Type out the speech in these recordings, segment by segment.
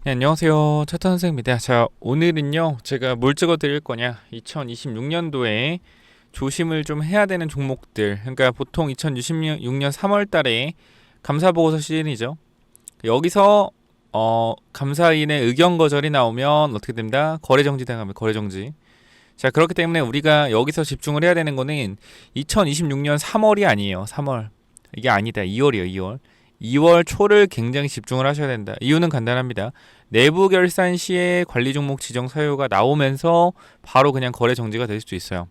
네, 안녕하세요. 차트 선생입니다. 자, 오늘은요, 제가 뭘 찍어 드릴 거냐. 2026년도에 조심을 좀 해야 되는 종목들. 그러니까 보통 2026년 3월 달에 감사보고서 시즌이죠. 여기서 감사인의 의견 거절이 나오면 어떻게 됩니다? 거래 정지 당하면 거래 정지. 자, 그렇기 때문에 우리가 여기서 집중을 해야 되는 거는 2026년 3월이 아니에요. 3월. 이게 아니다. 2월이에요. 2월. 2월 초를 굉장히 집중을 하셔야 된다. 이유는 간단합니다. 내부 결산 시에 관리 종목 지정 사유가 나오면서 바로 그냥 거래 정지가 될 수도 있어요.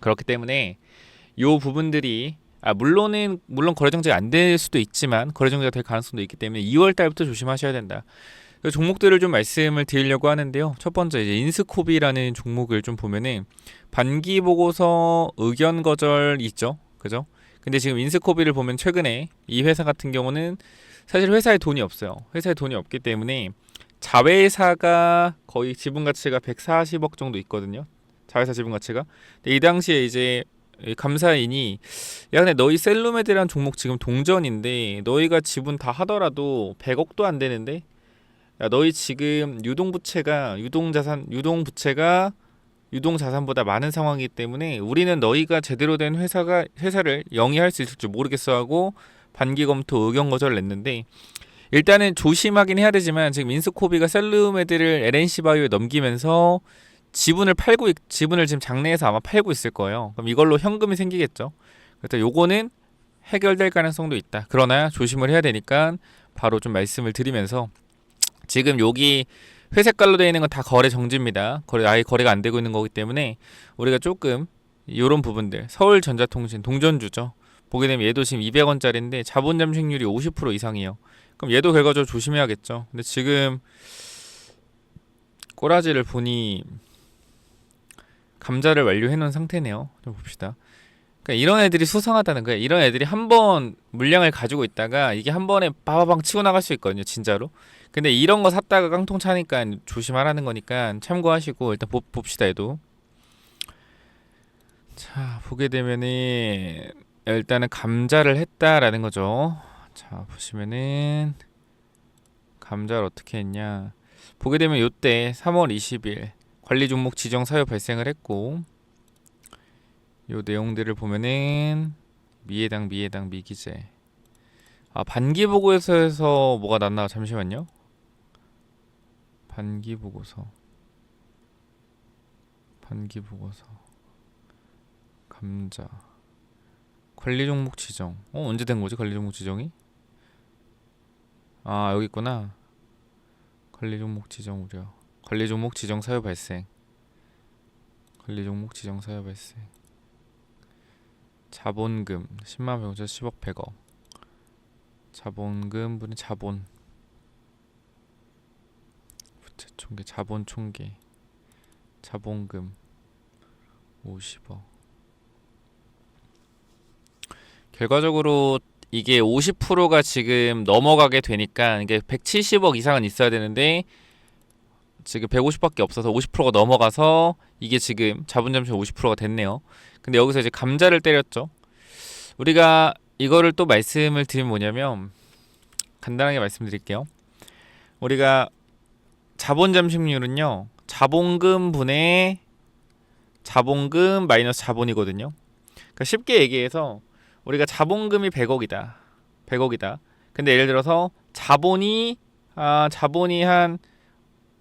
그렇기 때문에 이 부분들이 물론 거래 정지가 안 될 수도 있지만 거래 정지가 될 가능성도 있기 때문에 2월 달부터 조심하셔야 된다. 그 종목들을 좀 말씀을 드리려고 하는데요. 첫 번째 이제 인스코비라는 종목을 좀 보면은 반기 보고서 의견 거절 있죠, 그죠? 근데 지금 인스코비를 보면 최근에 이 회사 같은 경우는 사실 회사에 돈이 없어요. 회사에 돈이 없기 때문에 자회사가 거의 지분 가치가 140억 정도 있거든요. 자회사 지분 가치가. 근데 이 당시에 이제 감사인이 야 근데 너희 셀루메드란 종목 지금 동전인데 너희가 지분 다 하더라도 100억도 안 되는데 야, 너희 지금 유동부채가 유동자산보다 많은 상황이기 때문에 우리는 너희가 제대로 된 회사를 영위할 수 있을지 모르겠어 하고 반기 검토 의견 거절을 냈는데 일단은 조심하긴 해야 되지만 지금 인스코비가 셀루메드를 LNC 바이오에 넘기면서 지분을 지금 장내에서 아마 팔고 있을 거예요. 그럼 이걸로 현금이 생기겠죠. 그래서 요거는 해결될 가능성도 있다. 그러나 조심을 해야 되니까 바로 좀 말씀을 드리면서 지금 여기 회색깔로 되어 있는 건 다 거래 정지입니다. 아예 거래가 안 되고 있는 거기 때문에 우리가 조금 이런 부분들 서울전자통신 동전주죠. 보게 되면 얘도 지금 200원짜리인데 자본 잠식률이 50% 이상이에요. 그럼 얘도 결과적으로 조심해야겠죠. 근데 지금 꼬라지를 보니 감자를 완료해 놓은 상태네요. 좀 봅시다. 그러니까 이런 애들이 수상하다는 거예요. 이런 애들이 한 번 물량을 가지고 있다가 이게 한 번에 빠바방 치고 나갈 수 있거든요, 진짜로. 근데 이런 거 샀다가 깡통 차니까 조심하라는 거니까 참고하시고 일단 봅시다, 얘도. 자, 보게 되면은 일단은 감자를 했다라는 거죠. 자, 보시면은 감자를 어떻게 했냐. 보게 되면 요때 3월 20일 관리 종목 지정 사유 발생을 했고 요 내용들을 보면은 미해당 미기재 반기 보고서에서 뭐가 났나 잠시만요. 반기 보고서 감자 관리 종목 지정 언제 된 거지 관리 종목 지정이? 여기 있구나. 관리 종목 지정 우려 관리 종목 지정 사유 발생 자본금 10만 병자 10억 100억 자본금 분의 자본 부채 총계 자본 총계 자본금 50억 결과적으로 이게 50%가 지금 넘어가게 되니까 이게 170억 이상은 있어야 되는데 지금 150밖에 없어서 50%가 넘어가서 이게 지금 자본 잠시 50%가 됐네요. 근데 여기서 이제 감자를 때렸죠. 우리가 이거를 또 말씀을 드리면 뭐냐면 간단하게 말씀드릴게요. 우리가 자본 잠식률은요. 자본금 마이너스 자본이거든요. 그러니까 쉽게 얘기해서 우리가 자본금이 100억이다. 근데 예를 들어서 자본이 한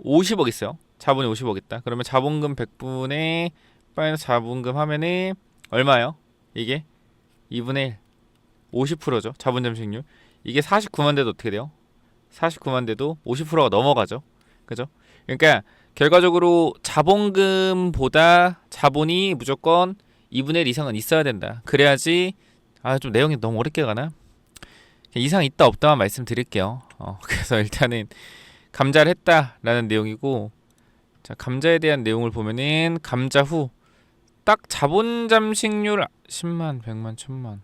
50억 있어요. 자본이 50억 있다. 그러면 자본금 100분의 마이너스 자본금 하면은 얼마예요? 이게 2분의 1 50%죠. 자본 잠식률. 이게 49만 대도 어떻게 돼요? 49만 대도 50%가 넘어가죠. 그죠? 그러니까 결과적으로 자본금보다 자본이 무조건 2분의 1 이상은 있어야 된다. 그래야지 좀 내용이 너무 어렵게 가나? 이상 있다 없다만 말씀드릴게요. 그래서 일단은 감자를 했다라는 내용이고 자 감자에 대한 내용을 보면은 감자 후 딱 자본 잠식률 10만 100만 1000만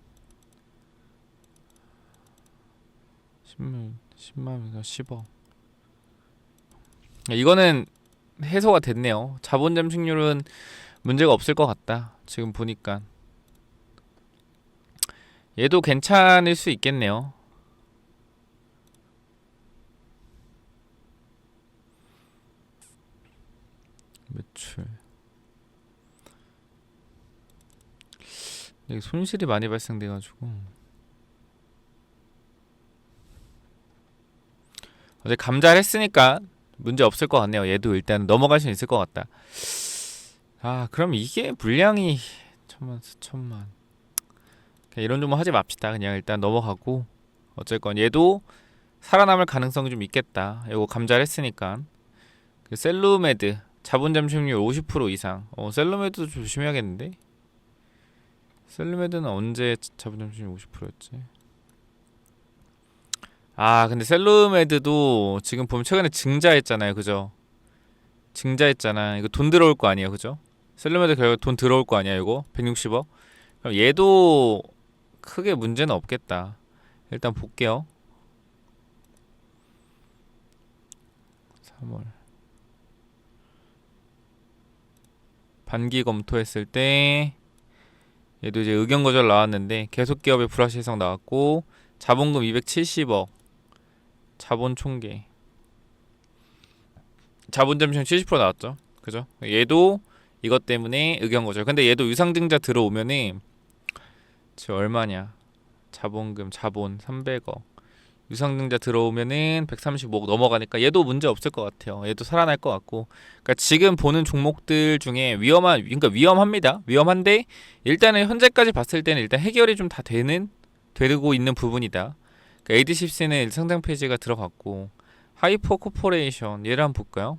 10만 10억 이거는 해소가 됐네요. 자본 잠식률은 문제가 없을 것 같다. 지금 보니까 얘도 괜찮을 수 있겠네요. 매출. 이게 손실이 많이 발생돼가지고 어제 감자를 했으니까 문제 없을 것 같네요. 얘도 일단 넘어갈 수 있을 것 같다. 아, 그럼 이게 물량이 천만, 수천만. 그냥 이런 좀 하지 맙시다. 그냥 일단 넘어가고 어쨌건 얘도 살아남을 가능성이 좀 있겠다. 이거 감자를 했으니까. 그 셀루메드 자본 잠식률 50% 이상. 셀루메드도 조심해야겠는데. 셀루메드는 언제 자본 잠식률 50%였지? 아, 근데 셀루메드도 지금 보면 최근에 증자했잖아요, 그죠? 증자했잖아. 이거 돈 들어올 거 아니에요, 그죠? 셀루메드 결국 돈 들어올 거 아니야, 이거? 160억? 그럼 얘도 크게 문제는 없겠다. 일단 볼게요. 3월 반기 검토했을 때 얘도 이제 의견 거절 나왔는데 계속 기업의 불확실성 나왔고 자본금 270억 자본 총계 자본 잠식 70% 나왔죠. 그죠? 얘도 이것 때문에 의견 거절. 근데 얘도 유상증자 들어오면은 지금 얼마냐? 자본 300억. 유상증자 들어오면은 135억 넘어가니까 얘도 문제 없을 것 같아요. 얘도 살아날 것 같고. 그러니까 지금 보는 종목들 중에 그러니까 위험합니다. 위험한데 일단은 현재까지 봤을 때는 일단 해결이 좀 다 되고 있는 부분이다. 그러니까 AD10C는 상장 페이지가 들어갔고 하이퍼 코퍼레이션 얘를 한번 볼까요?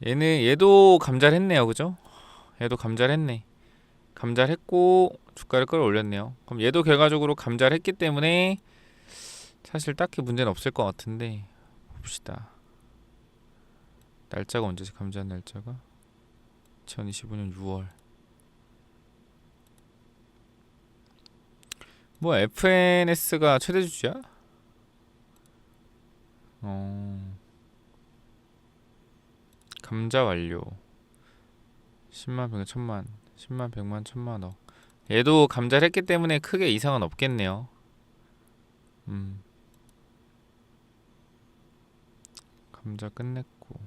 얘도 감자를 했네요, 그죠? 얘도 감자를 했네. 감자를 했고 주가를 끌어올렸네요. 그럼 얘도 결과적으로 감자를 했기 때문에 사실 딱히 문제는 없을 것 같은데 봅시다. 날짜가 언제지? 감자한 날짜가 2025년 6월. 뭐 FNS가 최대 주주야? 감자 완료. 10만 100만 1000만 10만 100만 1000만억. 얘도 감자를 했기 때문에 크게 이상은 없겠네요. 감자 끝냈고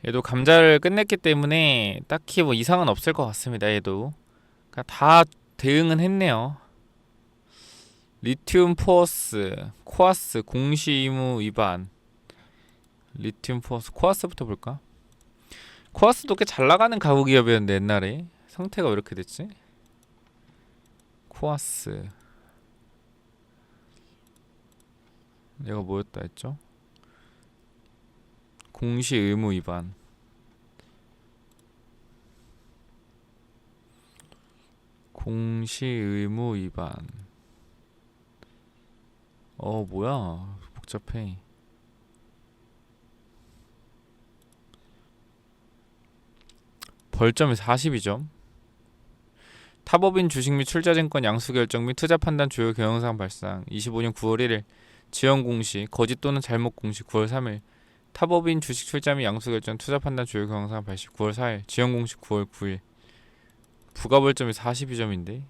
얘도 감자를 끝냈기 때문에 딱히 뭐 이상은 없을 것 같습니다. 얘도 그러니까 다 대응은 했네요. 리튬 포어스, 코아스 공시 의무 위반. 리튬 포어스, 코아스부터 볼까? 코아스도 꽤 잘 나가는 가구 기업이었는데 옛날에 상태가 왜 이렇게 됐지? 코아스 얘가 뭐였다 했죠? 공시 의무 위반. 공시 의무 위반. 뭐야 복잡해. 벌점이 42점. 타법인 주식 및 출자증권 양수 결정 및 투자 판단 주요 경영상 발상 25년 9월 1일 지연 공시 거짓 또는 잘못 공시 9월 3일 타법인 주식 출자 및 양수 결정 투자 판단 주요 경영상 발시 9월 4일 지연 공시 9월 9일. 부가 벌점이 42점인데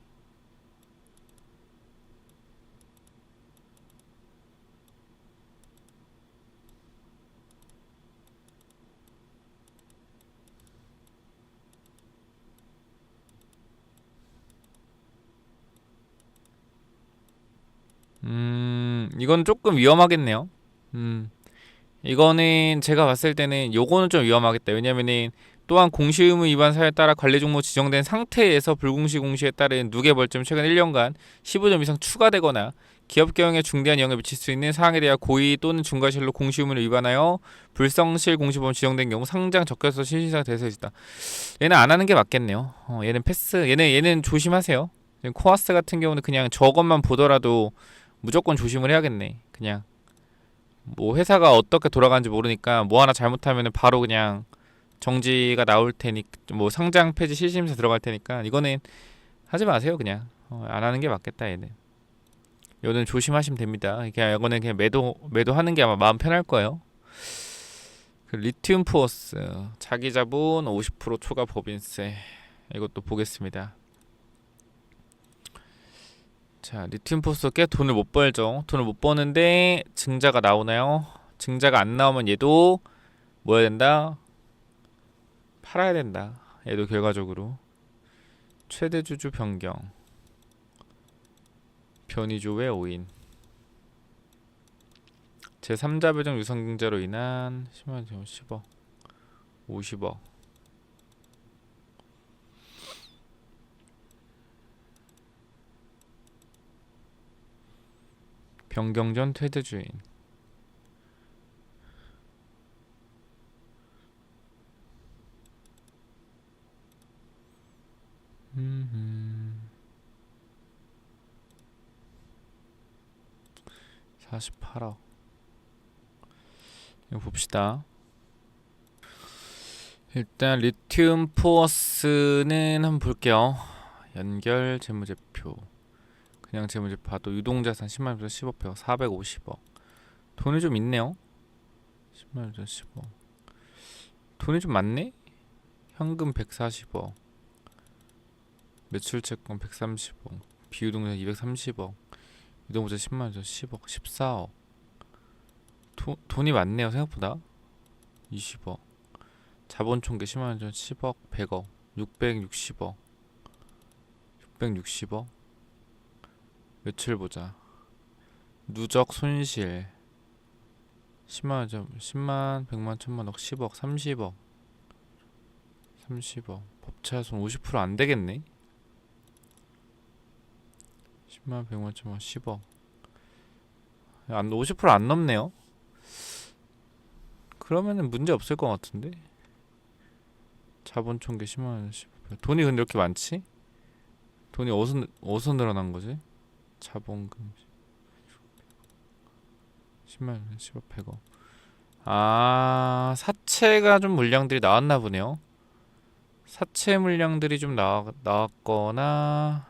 이건 조금 위험하겠네요. 이거는 제가 봤을 때는 요거는 좀 위험하겠다. 왜냐면은 또한 공시 의무 위반 사유에 따라 관리 종목 지정된 상태에서 불공시 공시에 따른 누계 벌점 최근 1년간 15점 이상 추가되거나 기업 경영에 중대한 영향을 미칠 수 있는 사항에 대한 고의 또는 중과실로 공시 의무를 위반하여 불성실 공시범 지정된 경우 상장 적격서 실시사가 될 수 있다. 얘는 안 하는 게 맞겠네요. 얘는 패스. 얘는 조심하세요. 코아스 같은 경우는 그냥 저것만 보더라도 무조건 조심을 해야겠네. 그냥 뭐 회사가 어떻게 돌아가는지 모르니까 뭐 하나 잘못하면 바로 그냥 정지가 나올 테니 뭐 상장 폐지 실시심사 들어갈 테니까 이거는 하지 마세요. 그냥 안 하는 게 맞겠다. 얘는 조심하시면 됩니다. 그냥 이거는 그냥 매도하는 게 아마 마음 편할 거예요. 그 리튬 포어스 자기 자본 50% 초과 법인세 이것도 보겠습니다. 자, 리튬 포스 꽤 돈을 못 벌죠. 돈을 못 버는데 증자가 나오나요? 증자가 안 나오면 얘도 뭐 해야 된다? 팔아야 된다. 얘도 결과적으로 최대 주주 변경 변이조회 오인 제3자 배정 유상증자로 인한 10만 10억 50억 변경 전 퇴대 주인 음 48억 이거 봅시다. 일단 리튬 포어스는 한번 볼게요. 연결 재무제표 그냥 재무제표 봐도 유동자산 10만원부터 10억 배워 450억 돈이 좀 있네요. 10만원부터 10억 돈이 좀 많네? 현금 140억 매출채권 130억 비유동자산 230억 유동자 10만원부터 10억 14억 돈이 많네요 생각보다. 20억 자본총계 10만원 전 10억 100억 660억 660억 매출 보자. 누적 손실 10만원 전 10만 100만 1000만억 10억 30억 30억 법차손 50% 안되겠네. 10만 100만 1000만 10억 50% 안 넘네요. 그러면은 문제 없을 것 같은데. 자본총계 10만원 10억 돈이 근데 이렇게 많지? 돈이 어디서 늘어난 거지? 자본금 10만원 10억 100억 사채가 좀 물량들이 나왔나 보네요. 사채 물량들이 좀 나왔거나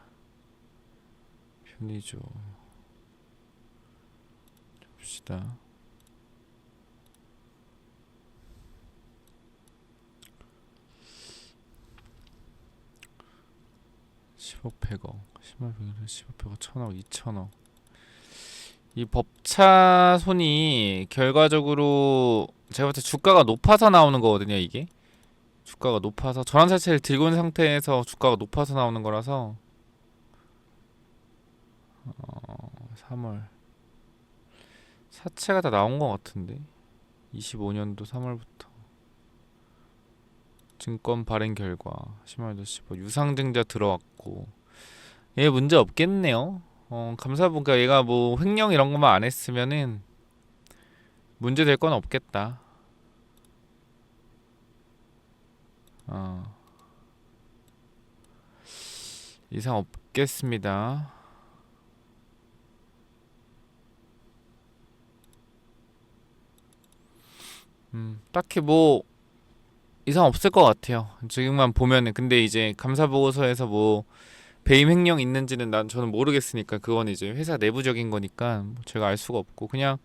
편의죠. 봅시다. (10억) (100억) (10만) (100억) (10억) (100억) (1000억) (2000억) 이 법차손이 결과적으로 제가 볼 때 주가가 높아서 나오는 거거든요. 이게 주가가 높아서 전환사채를 들고 있는 상태에서 주가가 높아서 나오는 거라서 3월 사채가 다 나온 것 같은데 25년도 3월부터 증권 발행 결과 10만원 10억 유상증자 들어왔고 얘 문제 없겠네요. 감사보니까 얘가 뭐 횡령 이런 것만 안 했으면은 문제 될 건 없겠다. 이상 없겠습니다. 딱히 뭐 이상 없을 것 같아요. 지금만 보면은. 근데 이제 감사보고서에서 뭐 배임 횡령 있는지는 저는 모르겠으니까 그건 이제 회사 내부적인 거니까 뭐 제가 알 수가 없고 그냥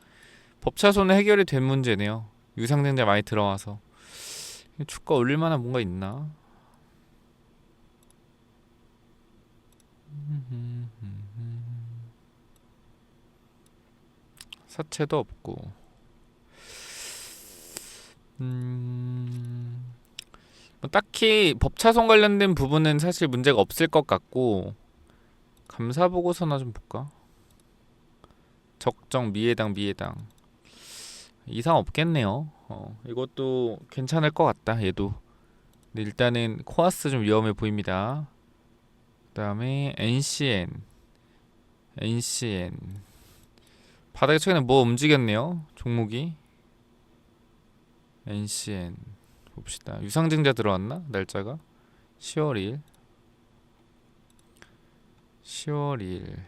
법차손은 해결이 된 문제네요. 유상증자 많이 들어와서 주가 올릴 만한 뭔가 있나? 사채도 없고 뭐 딱히 법차손 관련된 부분은 사실 문제가 없을 것 같고 감사보고서나 좀 볼까? 적정 미해당 이상 없겠네요. 이것도 괜찮을 것 같다. 얘도 근데 일단은 코아스 좀 위험해 보입니다. 그 다음에 NCN 바닥에 최근에 뭐 움직였네요. 종목이 NCN 봅시다. 유상증자 들어왔나? 날짜가 10월 2일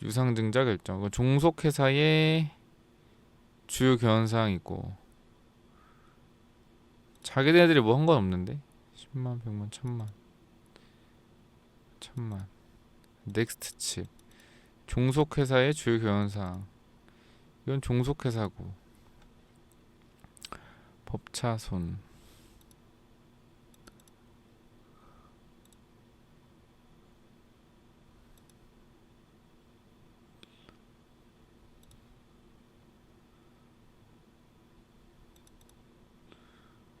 유상증자 결정. 종속회사의 주요 견사항이고 자기네들이 뭐 한 건 없는데 10만 100만 1000만 넥스트칩 종속회사의 주요 견사항 이건 종속회사고 법차손.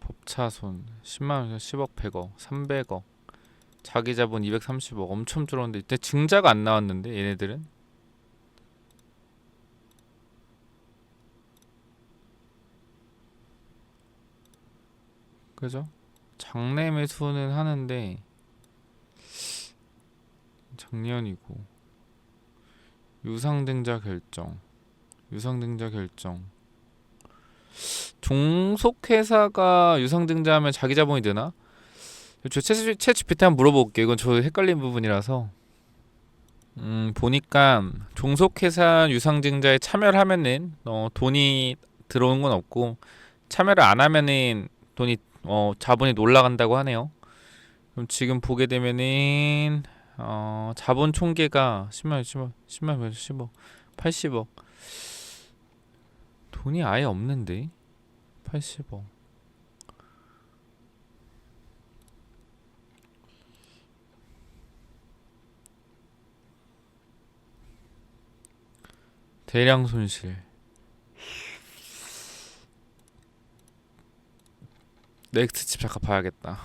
법차손 10만원, 10억, 100억, 300억, 자기자본 230억. 엄청 줄었는데 이때 증자가 안 나왔는데 얘네들은. 그죠? 장래 매수는 하는데 작년이고. 유상증자 결정, 유상증자 결정. 종속회사가 유상증자하면 자기자본이 되나? 저 챗GPT 한번 물어볼게. 이건 저 헷갈린 부분이라서. 보니까 종속회사 유상증자에 참여를 하면은 돈이 들어오는 건 없고, 참여를 안 하면은 돈이 자본이 올라간다고 하네요. 그럼 지금 보게 되면은 자본 총계가 10억, 80억. 돈이 아예 없는데 80억. 대량 손실. 넥스트칩 잠깐 봐야겠다.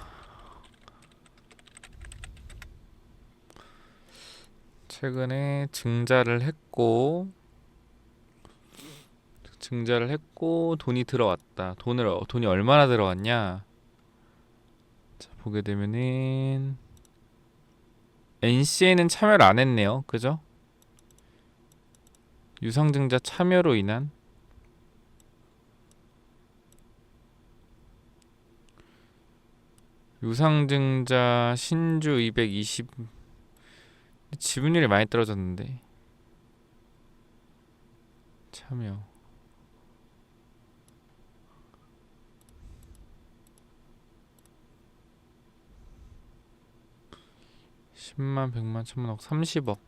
최근에 증자를 했고 돈이 들어왔다. 돈이 얼마나 들어왔냐? 자, 보게 되면은 NC에는 참여를 안 했네요. 그죠? 유상증자 참여로 인한 유상증자 신주 220. 지분율이 많이 떨어졌는데. 참여 10만, 100만, 1000만, 30억.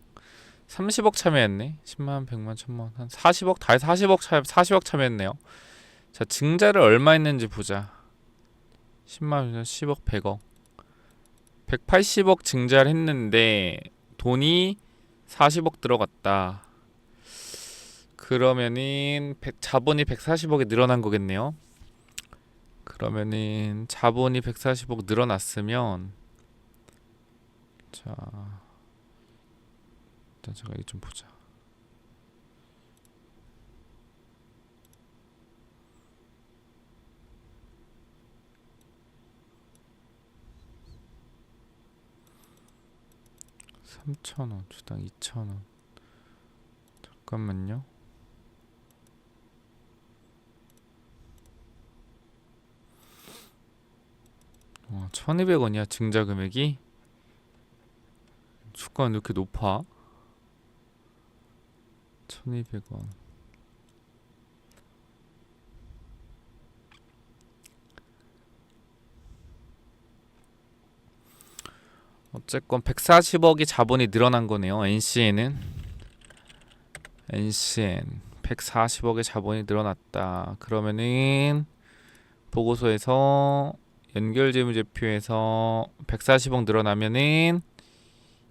30억 참여했네. 10만, 100만, 1000만, 한 40억, 다 40억 참여했네요. 자, 증자를 얼마 했는지 보자. 10만, 10억, 100억. 180억 증자를 했는데 돈이 40억 들어갔다. 그러면은 자본이 140억이 늘어난 거겠네요. 그러면은 자본이 140억 늘어났으면, 자, 일단 제가 이거 좀 보자. (3,000원) 주당 2,000원. 잠깐만요. 와, 1200원이야 증자 금액이? 주가는 이렇게 높아? 1200원. 어쨌건 140억이 자본이 늘어난 거네요. NCN 140억의 자본이 늘어났다. 그러면은 보고서에서 연결재무제표에서 140억 늘어나면은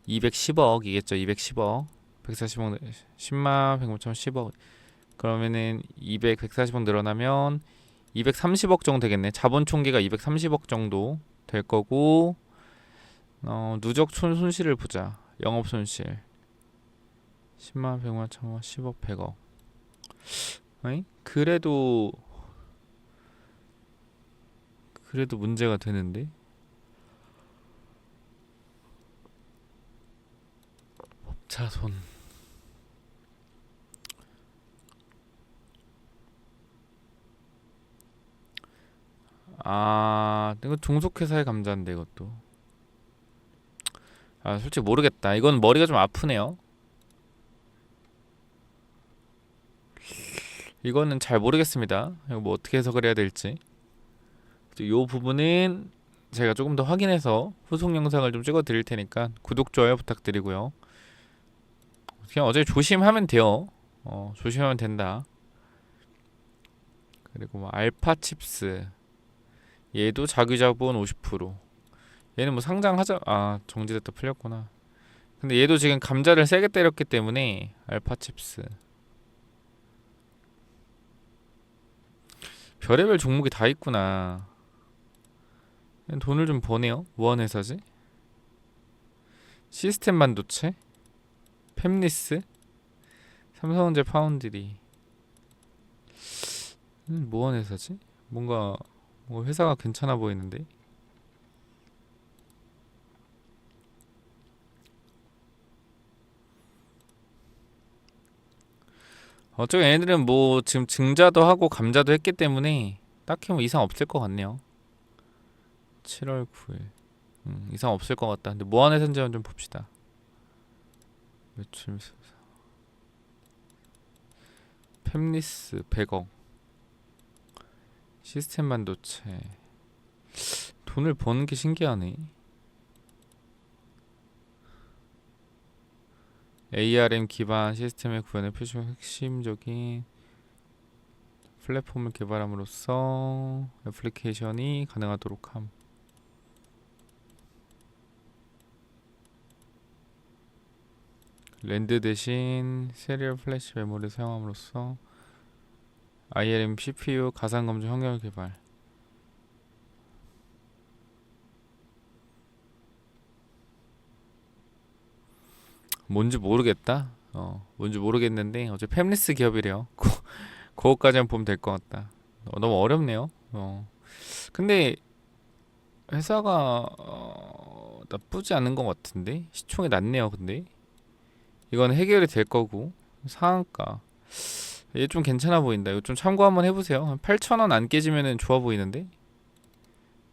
210억이겠죠. 210억. 140억 10만 100만 10억. 그러면은 140억 늘어나면 230억 정도 되겠네. 자본 총계가 230억 정도 될 거고, 누적 손실을 보자. 영업 손실 10만 100만 1000만 10억 100억. 에이? 그래도 문제가 되는데. 법차손. 이거 종속회사의 감자인데 이것도. 솔직히 모르겠다. 이건 머리가 좀 아프네요. 이거는 잘 모르겠습니다. 이거 뭐 어떻게 해석을 해야 될지. 이 부분은 제가 조금 더 확인해서 후속 영상을 좀 찍어 드릴 테니까 구독, 좋아요 부탁드리고요. 그냥 어제 조심하면 돼요. 조심하면 된다. 그리고 뭐 알파칩스 얘도 자기자본 50%. 얘는 뭐 상장하자 정지됐다 풀렸구나. 근데 얘도 지금 감자를 세게 때렸기 때문에 알파칩스 별의별 종목이 다 있구나. 돈을 좀 버네요. 무한 회사지? 시스템 반도체, 팹리스, 삼성전자 파운드리. 무한 회사지? 뭔가 뭐 회사가 괜찮아 보이는데. 어쩌면 얘네들은 뭐 지금 증자도 하고 감자도 했기 때문에 딱히 뭐 이상 없을 것 같네요. 7월 9일 이상 없을 것 같다. 근데 무한회선제원 좀 봅시다. 매출 팹리스 100억, 시스템 반도체. 돈을 버는 게 신기하네. ARM 기반 시스템의 구현에 표준 핵심적인 플랫폼을 개발함으로써 애플리케이션이 가능하도록 함. 랜드 대신 시리얼 플래시 메모리를 사용함으로써 IRM CPU 가상 검증 환경을 개발. 뭔지 모르겠다. 뭔지 모르겠는데 어제 팹리스 기업이래요. 그거까지만 보면 될 것 같다. 너무 어렵네요. 근데 회사가 나쁘지 않은 것 같은데 시총이 낮네요. 근데 이건 해결이 될 거고 상한가 얘 좀 괜찮아 보인다. 이거 좀 참고 한번 해보세요. 한 8,000원 안 깨지면은 좋아 보이는데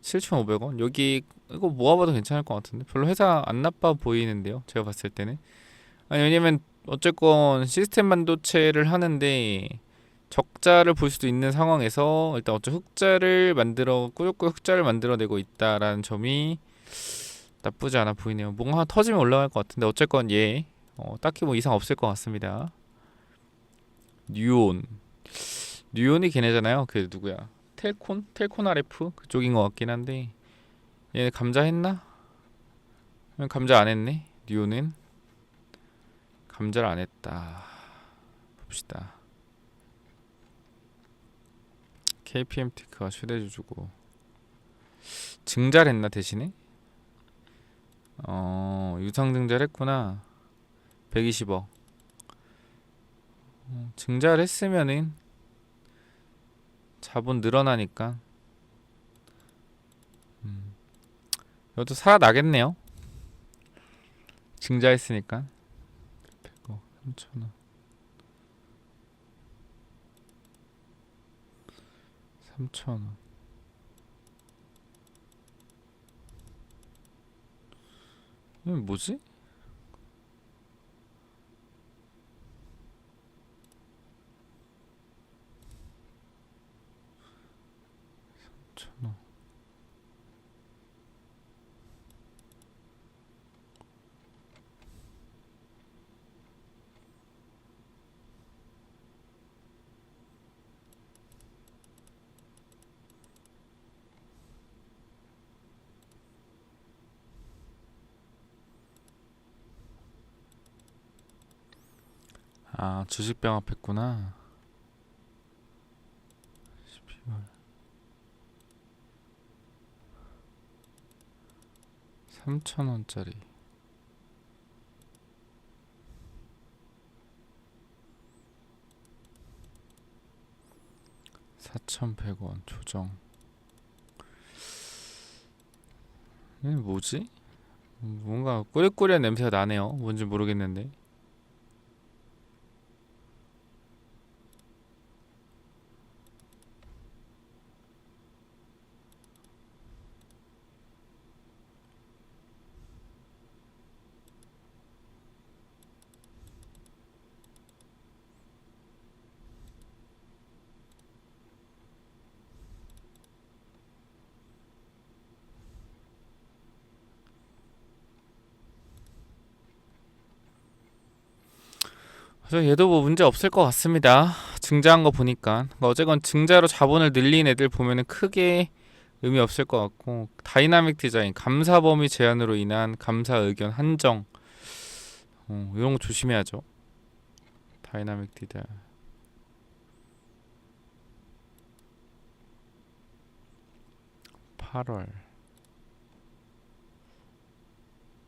7,500원 여기 이거 모아봐도 괜찮을 것 같은데 별로 회사 안 나빠 보이는데요. 제가 봤을 때는 아니 왜냐면 어쨌건 시스템 반도체를 하는데 적자를 볼 수도 있는 상황에서 일단 어째 흑자를 만들어 꾸역꾸역 흑자를 만들어내고 있다라는 점이 나쁘지 않아 보이네요. 뭔가 하나 터지면 올라갈 것 같은데 어쨌건 얘 딱히 뭐 이상 없을 것 같습니다. 뉴온 뉴온이 걔네잖아요. 그 누구야 텔콘 RF 그쪽인 것 같긴 한데 얘네 감자 했나? 감자 안 했네. 뉴온은 감자를 안 했다. 봅시다. KPMT크가 최대주주고 증자를 했나 대신에? 유상증자를 했구나. 120억. 증자를 했으면은 자본 늘어나니까 이것도 살아나겠네요. 증자했으니까 100억 3천원 3천원 이건 뭐지? 3천원 주식 병합했구나. 12월 3천원짜리 4,100원 조정. 이게 뭐지? 뭔가 꾸리꾸리한 냄새가 나네요. 뭔지 모르겠는데. 그래서 얘도 뭐 문제 없을 것 같습니다. 증자한 거 보니까 어쨌건 증자로 자본을 늘린 애들 보면은 크게 의미 없을 것 같고, 다이나믹 디자인 감사 범위 제한으로 인한 감사 의견 한정, 이런 거 조심해야죠. 다이나믹 디자인 8월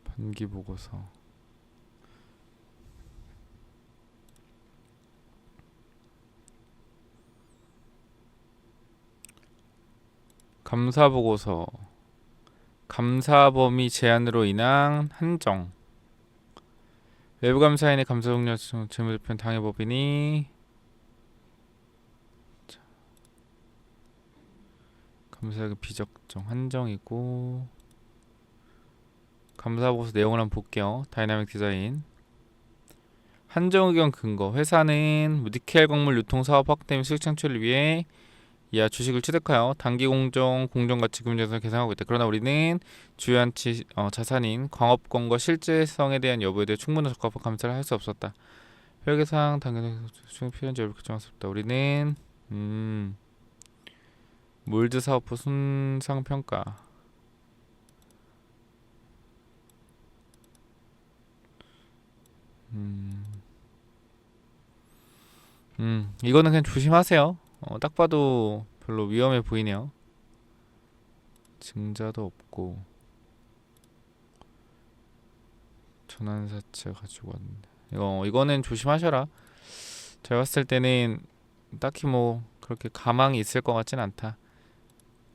반기 보고서. 감사 보고서 감사 범위 제한으로 인한 한정. 외부 감사인의 감사 동료 재무제표 당해법인이 감사액 비적정 한정이고, 감사 보고서 내용을 한번 볼게요. 다이나믹 디자인 한정 의견 근거. 회사는 니켈 광물 유통 사업 확대 및 수익 창출을 위해 이하 주식을 취득하여 단기 공정 가치 금융자산을 계상하고 있다. 그러나 우리는 주요한 자산인 광업권과 실제성에 대한 여부에 대해 충분한 적합한 감사를 할 수 없었다. 회계상 당연히 필요한지 여부를 결정할 수 없다. 우리는 몰드 사업부 손상 평가. 이거는 그냥 조심하세요. 딱 봐도 별로 위험해 보이네요. 증자도 없고 전환사채 가지고 왔는데, 이거는 조심하셔라. 제가 봤을 때는 딱히 뭐 그렇게 가망이 있을 것 같진 않다.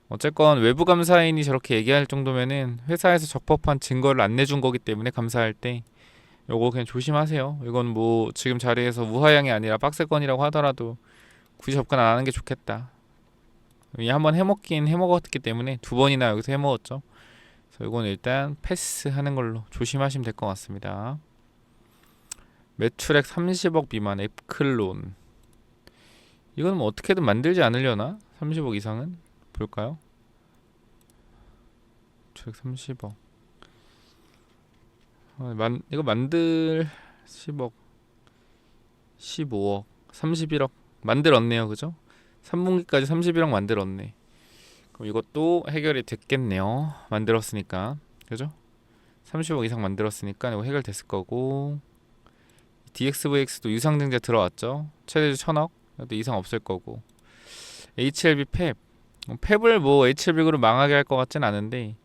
어쨌건 외부 감사인이 저렇게 얘기할 정도면은 회사에서 적법한 증거를 안 내준 거기 때문에, 감사할 때 요거 그냥 조심하세요. 이건 뭐 지금 자리에서 무하향이 아니라 빡세건이라고 하더라도 굳이 접근 안 하는 게 좋겠다. 한번 해먹긴 해먹었기 때문에 2번이나 여기서 해먹었죠. 그래서 이건 일단 패스하는 걸로 조심하시면 될 것 같습니다. 매출액 30억 미만 앱클론. 이건 뭐 어떻게든 만들지 않으려나? 30억 이상은? 볼까요? 매출액 30억. 이거 만들 10억 15억 31억 만들었네요. 그죠? 3분기까지 31억 만들었네. 그럼 이것도 해결이 됐겠네요. 만들었으니까. 그죠? 30억 이상 만들었으니까 이거 해결됐을 거고, DXVX도 유상증자 들어왔죠. 최대주 1000억. 이것도 이상 없을 거고, HLB 펩을 뭐 HLB로 망하게 할 것 같진 않은데,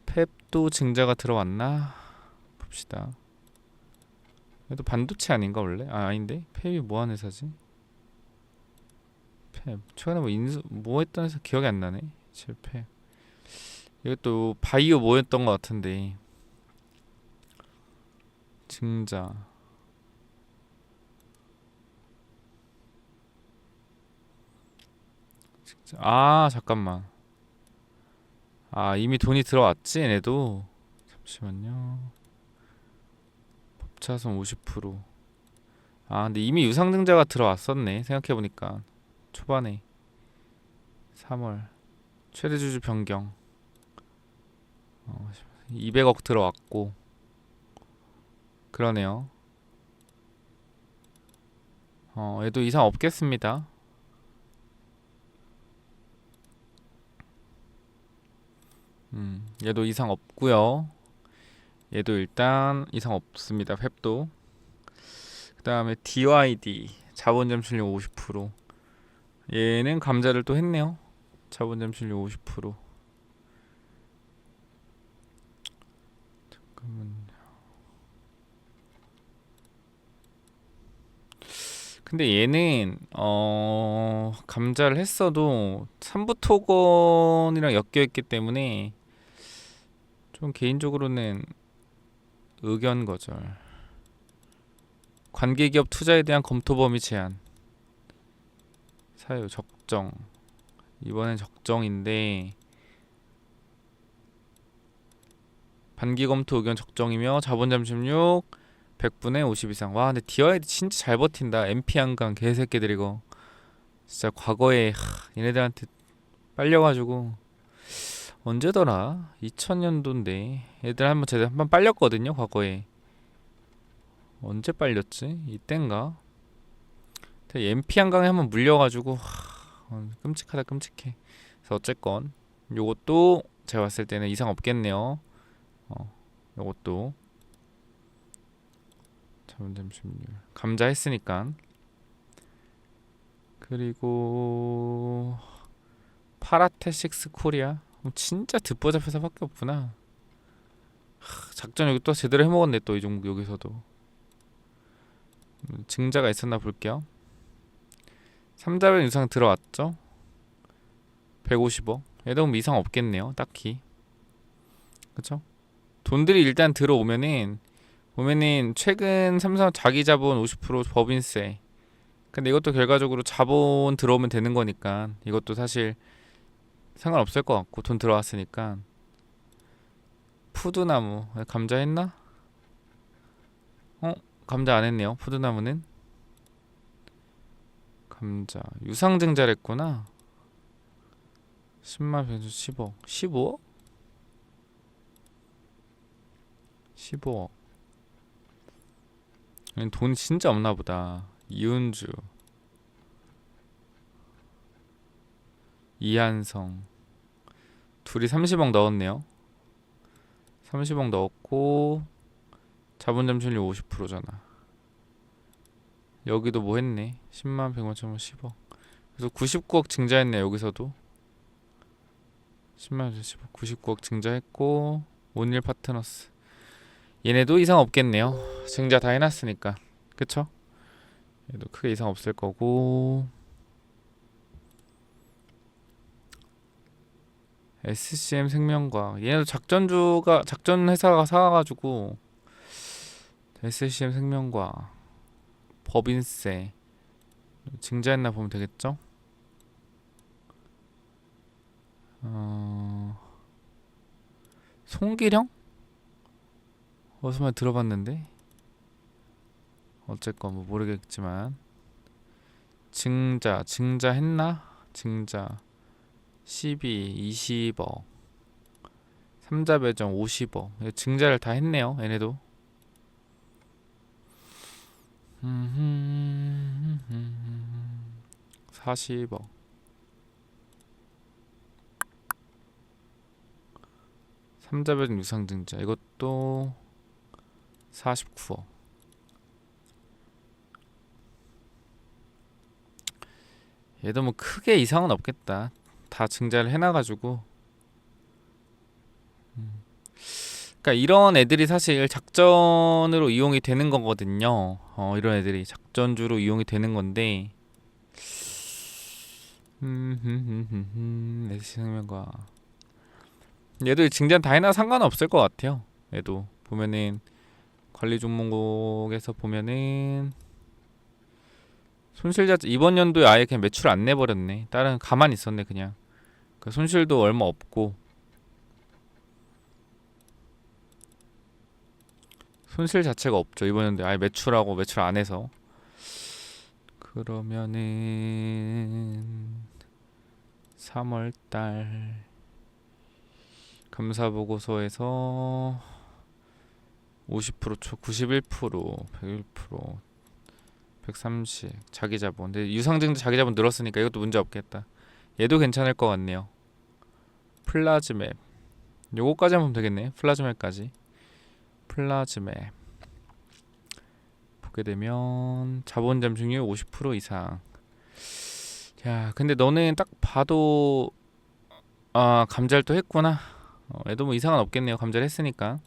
펩도 증자가 들어왔나 봅시다. 이것도 반도체 아닌가 원래? 아닌데? 펩이 뭐하는 회사지? 펩 최근에 뭐 했던 회사 기억이 안 나네. 펩 이것도 바이오 뭐였던 것 같은데. 증자 잠깐만. 이미 돈이 들어왔지 얘네도. 잠시만요. 법차손 50%. 근데 이미 유상증자가 들어왔었네 생각해보니까. 초반에 3월 최대주주 변경 200억 들어왔고 그러네요. 얘도 이상 없겠습니다. 얘도 이상 없고요. 얘도 일단 이상 없습니다. 펩도. 그 다음에 DYD 자본 점수율 50%. 얘는 감자를 또 했네요. 자본 점수율 50%. 잠깐만요. 근데 얘는 감자를 했어도 3부 토건이랑 엮여 있기 때문에 좀 개인적으로는 의견 거절. 관계기업 투자에 대한 검토 범위 제한. 사유 적정. 이번엔 적정인데 반기 검토 의견 적정이며 자본 잠식률 100분의 50 이상. 와 근데 DYD 진짜 잘 버틴다. MP 한강 개새끼들 이거 진짜 과거에 얘네들한테 빨려가지고 언제더라? 2000년도인데 얘들 한번 빨렸거든요. 과거에 언제 빨렸지? 이땐가? MP 한강에 한번 물려가지고 끔찍하다 끔찍해. 그래서 어쨌건 요것도 제가 봤을 때는 이상 없겠네요. 요것도 잠시만요. 감자 했으니까. 그리고 파라테식스 코리아 진짜 듣보잡 회사밖에 없구나. 작전 여기 또 제대로 해먹었네. 또 이 종목 여기서도 증자가 있었나 볼게요. 3자별 유상 들어왔죠. 150억. 얘도 뭐 이상 없겠네요 딱히. 그쵸? 돈들이 일단 들어오면은 최근 삼성 자기 자본 50% 법인세. 근데 이것도 결과적으로 자본 들어오면 되는 거니까 이것도 사실 상관없을 것 같고 돈 들어왔으니까. 푸드나무 감자 했나? 감자 안 했네요. 푸드나무는 감자 유상증자를 했구나. 10만 변수 10억 15억? 15억 돈 진짜 없나 보다. 이은주 이한성 둘이 30억 넣었네요. 30억 넣었고 자본 점유율 50%잖아. 여기도 뭐 했네. 10만 100만 1000만 10억. 그래서 99억 증자했네. 여기서도 10만 10억 99억 증자했고 온일 파트너스 얘네도 이상 없겠네요. 증자 다 해놨으니까. 그쵸? 얘도 크게 이상 없을 거고. SCM 생명과학 얘네도 작전 회사가 사가지고. SCM 생명과학 법인세 증자했나 보면 되겠죠? 송기령? 어디서 많이 들어봤는데 어쨌건 뭐 모르겠지만 증자했나? 증자 12, 20억 3자 배정 50억 증자를 다 했네요 얘네도. 40억 3자 배정 유상증자 이것도 49억. 얘도 뭐 크게 이상은 없겠다. 다 증자를 해놔가지고. 그러니까 이런 애들이 사실 작전으로 이용이 되는 거거든요. 이런 애들이 작전주로 이용이 되는 건데. 내생명과 얘도 증자 다 해놔 상관없을 것 같아요. 얘도 보면은 관리 종목에서 보면은 손실자 이번 연도에 아예 그냥 매출 안 내버렸네. 다른 가만히 있었네 그냥. 그 손실도 얼마 없고 손실 자체가 없죠 이번 연도에 아예 매출하고 매출 안 해서. 그러면은 3월달 감사 보고서에서 50% 초 91% 101% 130 자기 자본. 근데 유상증자 자기 자본 늘었으니까 이것도 문제 없겠다. 얘도 괜찮을 것 같네요. 플라즈맵 요거까지 하면 되겠네. 플라즈맵까지. 플라즈맵 보게 되면 자본 잠식률 50% 이상. 야 근데 너는 딱 봐도 감자를 또 했구나. 얘도 뭐 이상은 없겠네요. 감자를 했으니까.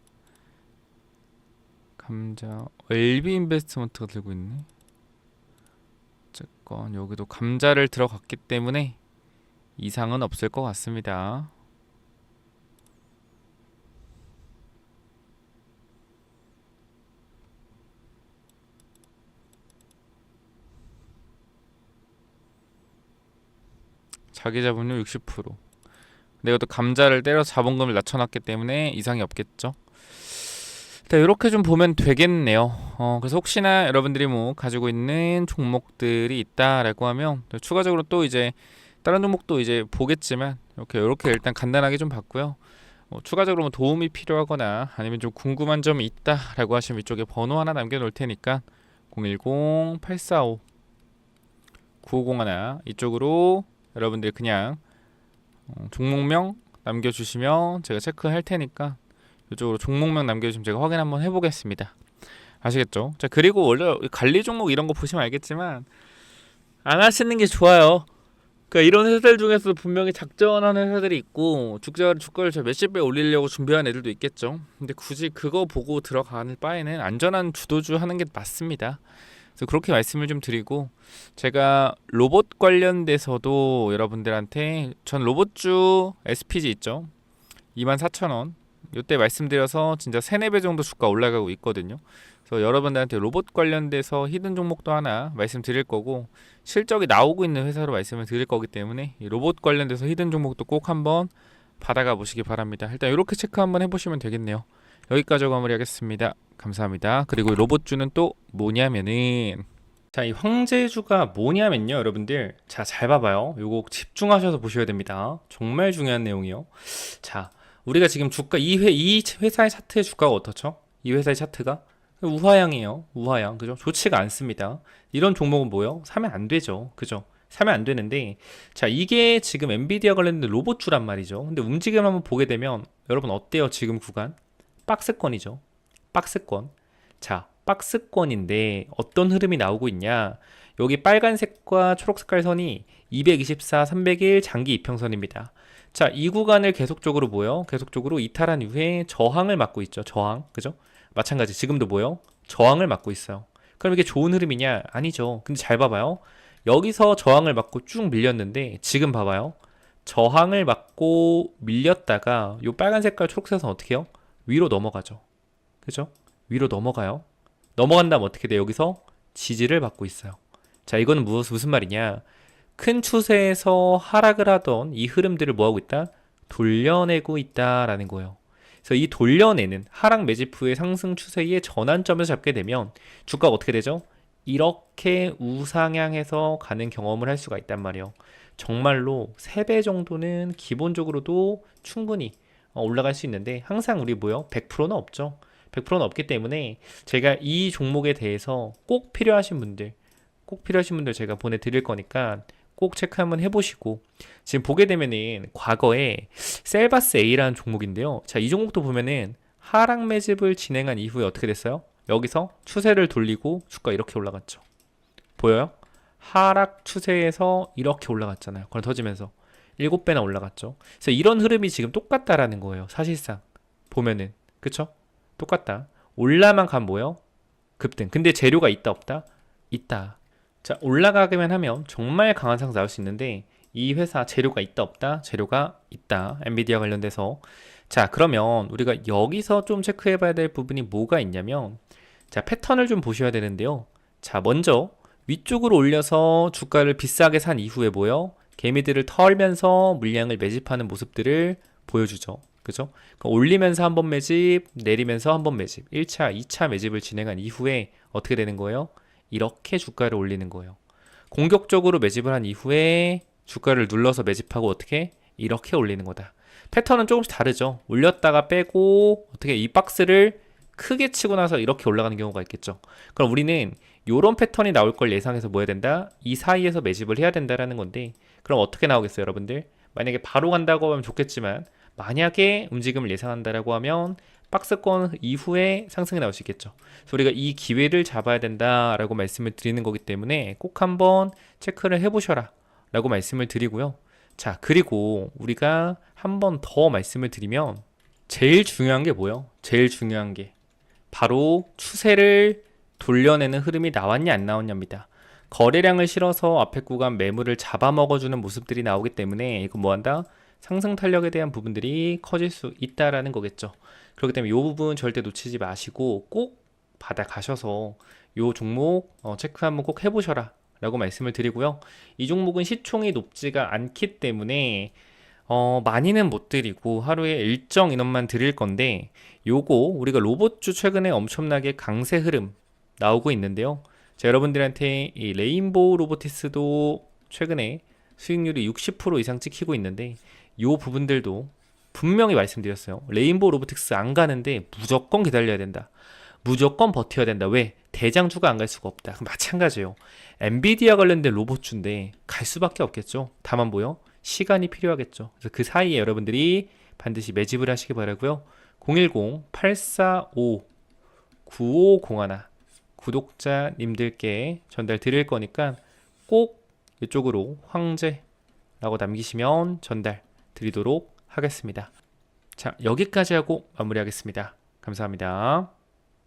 감자 LB 인베스트먼트가 들고 있네. 어쨌건 여기도 감자를 들어갔기 때문에 이상은 없을 것 같습니다. 자기 자본율 60%. 근데 이것도 감자를 때려서 자본금을 낮춰놨기 때문에 이상이 없겠죠. 네, 이렇게 좀 보면 되겠네요. 그래서 혹시나 여러분들이 뭐 가지고 있는 종목들이 있다라고 하면 추가적으로 또 이제 다른 종목도 이제 보겠지만 이렇게 일단 간단하게 좀 봤고요. 추가적으로 뭐 도움이 필요하거나 아니면 좀 궁금한 점이 있다라고 하시면 이쪽에 번호 하나 남겨놓을 테니까 010-845 9501 이쪽으로 여러분들 그냥 종목명 남겨주시면 제가 체크할 테니까 이쪽으로 종목명 남겨주시면 제가 확인 한번 해보겠습니다. 아시겠죠? 자, 그리고 원래 관리 종목 이런 거 보시면 알겠지만 안 하시는 게 좋아요. 그러니까 이런 회사들 중에서 분명히 작전하는 회사들이 있고 주가를 저 몇십 배 올리려고 준비한 애들도 있겠죠. 근데 굳이 그거 보고 들어가는 바에는 안전한 주도주 하는 게 맞습니다. 그래서 그렇게 말씀을 좀 드리고, 제가 로봇 관련돼서도 여러분들한테 전 로봇주 SPG 있죠, 24,000원 요때 말씀드려서 진짜 3-4배 정도 주가 올라가고 있거든요. 그래서 여러분들한테 로봇 관련돼서 히든 종목도 하나 말씀드릴 거고, 실적이 나오고 있는 회사로 말씀을 드릴 거기 때문에 이 로봇 관련돼서 히든 종목도 꼭 한번 받아가 보시기 바랍니다. 일단 이렇게 체크 한번 해보시면 되겠네요. 여기까지 마무리하겠습니다. 감사합니다. 그리고 로봇주는 또 뭐냐면은, 자, 이 황제주가 뭐냐면요, 여러분들. 자, 잘 봐봐요. 요거 집중하셔서 보셔야 됩니다. 정말 중요한 내용이요. 자, 우리가 지금 주가 이 회사의 차트의 주가가 어떻죠? 이 회사의 차트가 우하향이에요. 우하향. 그죠? 좋지가 않습니다. 이런 종목은 뭐예요? 사면 안 되죠. 그죠? 사면 안 되는데, 자, 이게 지금 엔비디아 관련된 로봇주란 말이죠. 근데 움직임을 한번 보게 되면 여러분 어때요? 지금 구간 박스권이죠. 박스권. 자, 박스권인데 어떤 흐름이 나오고 있냐? 여기 빨간색과 초록색깔 선이 224, 301 장기 이평선입니다. 자, 이 구간을 계속적으로 뭐요? 계속적으로 이탈한 이후에 저항을 맞고 있죠. 저항. 그죠? 마찬가지 지금도 뭐요? 저항을 맞고 있어요. 그럼 이게 좋은 흐름이냐? 아니죠. 근데 잘 봐봐요. 여기서 저항을 맞고 쭉 밀렸는데 지금 봐봐요. 저항을 맞고 밀렸다가 요 빨간 색깔 초록색 선 어떻게 해요? 위로 넘어가죠. 그죠? 위로 넘어가요. 넘어간 다음 어떻게 돼요? 여기서 지지를 받고 있어요. 자, 이거는 무슨 말이냐? 큰 추세에서 하락을 하던 이 흐름들을 뭐하고 있다? 돌려내고 있다라는 거예요. 그래서 이 돌려내는 하락 매집 후의 상승 추세의 전환점에서 잡게 되면 주가가 어떻게 되죠? 이렇게 우상향해서 가는 경험을 할 수가 있단 말이에요. 정말로 3배 정도는 기본적으로도 충분히 올라갈 수 있는데, 항상 우리 뭐요? 100%는 없죠. 100%는 없기 때문에 제가 이 종목에 대해서 꼭 필요하신 분들 제가 보내드릴 거니까 꼭 체크 한번 해보시고, 지금 보게 되면은 과거에 셀바스 A라는 종목인데요. 자, 이 종목도 보면은 하락 매집을 진행한 이후에 어떻게 됐어요? 여기서 추세를 돌리고 주가 이렇게 올라갔죠. 보여요? 하락 추세에서 이렇게 올라갔잖아요. 그걸 터지면서 7배나 올라갔죠. 그래서 이런 흐름이 지금 똑같다라는 거예요. 사실상 보면은. 그쵸? 똑같다. 올라만 가면 뭐예요? 급등. 근데 재료가 있다 없다? 있다. 자, 올라가기만 하면 정말 강한 상승 나올 수 있는데, 이 회사 재료가 있다 없다? 재료가 있다. 엔비디아 관련돼서. 자, 그러면 우리가 여기서 좀 체크해 봐야 될 부분이 뭐가 있냐면, 자, 패턴을 좀 보셔야 되는데요. 자, 먼저 위쪽으로 올려서 주가를 비싸게 산 이후에 뭐요? 개미들을 털면서 물량을 매집하는 모습들을 보여주죠. 그죠? 그러니까 올리면서 한번 매집, 내리면서 한번 매집, 1차, 2차 매집을 진행한 이후에 어떻게 되는 거예요? 이렇게 주가를 올리는 거예요. 공격적으로 매집을 한 이후에 주가를 눌러서 매집하고 어떻게? 이렇게 올리는 거다. 패턴은 조금씩 다르죠. 올렸다가 빼고 어떻게 이 박스를 크게 치고 나서 이렇게 올라가는 경우가 있겠죠. 그럼 우리는 이런 패턴이 나올 걸 예상해서 뭐 해야 된다? 이 사이에서 매집을 해야 된다라는 건데, 그럼 어떻게 나오겠어요, 여러분들? 만약에 바로 간다고 하면 좋겠지만, 만약에 움직임을 예상한다라고 하면 박스권 이후에 상승이 나올 수 있겠죠. 그래서 우리가 이 기회를 잡아야 된다라고 말씀을 드리는 거기 때문에 꼭 한번 체크를 해보셔라 라고 말씀을 드리고요. 자, 그리고 우리가 한번 더 말씀을 드리면, 제일 중요한 게 뭐예요? 제일 중요한 게 바로 추세를 돌려내는 흐름이 나왔냐 안 나왔냐입니다. 거래량을 실어서 앞에 구간 매물을 잡아먹어주는 모습들이 나오기 때문에 이거 뭐한다? 상승 탄력에 대한 부분들이 커질 수 있다라는 거겠죠. 그렇기 때문에 이 부분 절대 놓치지 마시고 꼭 받아가셔서 이 종목 체크 한번 꼭 해보셔라 라고 말씀을 드리고요. 이 종목은 시총이 높지가 않기 때문에 많이는 못 드리고 하루에 일정 인원만 드릴 건데, 요거 우리가 로봇주 최근에 엄청나게 강세 흐름 나오고 있는데요. 자, 여러분들한테 이 레인보우 로보티스도 최근에 수익률이 60% 이상 찍히고 있는데, 요 부분들도 분명히 말씀드렸어요. 레인보우 로보틱스 안 가는데 무조건 기다려야 된다. 무조건 버텨야 된다. 왜? 대장주가 안 갈 수가 없다. 그럼 마찬가지예요. 엔비디아 관련된 로봇주인데 갈 수밖에 없겠죠. 다만 뭐요? 시간이 필요하겠죠. 그래서 그 사이에 여러분들이 반드시 매집을 하시기 바라고요. 010-845-9501 구독자님들께 전달 드릴 거니까 꼭 이쪽으로 황제라고 남기시면 전달 드리도록 하겠습니다. 자, 여기까지 하고 마무리하겠습니다. 감사합니다.